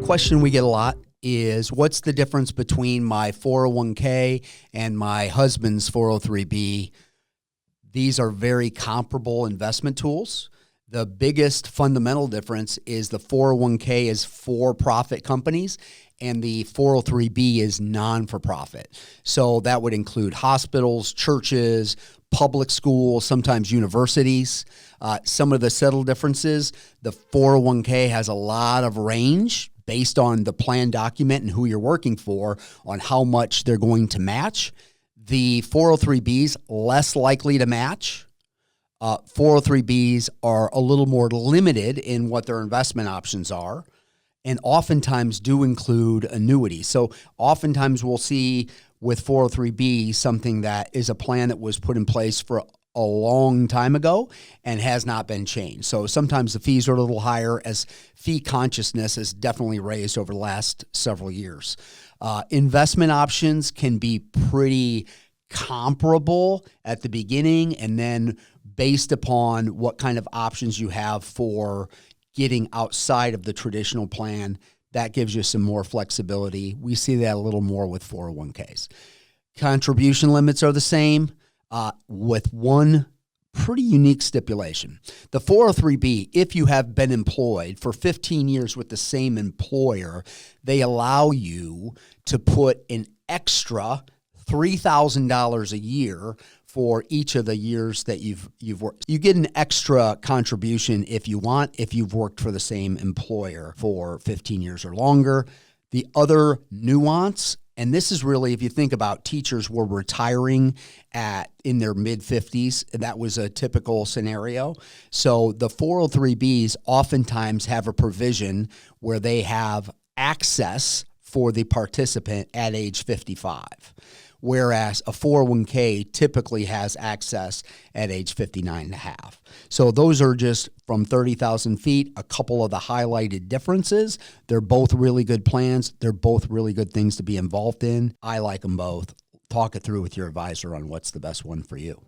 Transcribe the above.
Question we get a lot is, what's the difference between my 401k and my husband's 403b? These are very comparable investment tools. The biggest fundamental difference is the 401k is for-profit companies and the 403b is non-for-profit. So that would include hospitals, churches, public schools, sometimes universities. Some of the subtle differences, the 401k has a lot of range based on the plan document and who you're working for on how much they're going to match. The 403b's less likely to match. 403b's are a little more limited in what their investment options are, and oftentimes do include annuities. So oftentimes we'll see with 403b something that is a plan that was put in place for a long time ago and has not been changed. So sometimes the fees are a little higher, as fee consciousness has definitely raised over the last several years. Investment options can be pretty comparable at the beginning, and then based upon what kind of options you have for getting outside of the traditional plan, that gives you some more flexibility. We see that a little more with 401ks. Contribution limits are the same, with one pretty unique stipulation. The 403b, if you have been employed for 15 years with the same employer, they allow you to put an extra $3,000 a year for each of the years that you've worked. You get an extra contribution if you want, if you've worked for the same employer for 15 years or longer. The other nuance, and this is really, if you think about teachers were retiring in their mid-50s, that was a typical scenario. So the 403bs oftentimes have a provision where they have access for the participant at age 55. Whereas a 401k typically has access at age 59 and a half. So those are just from 30,000 feet, a couple of the highlighted differences. They're both really good plans. They're both really good things to be involved in. I like them both. Talk it through with your advisor on what's the best one for you.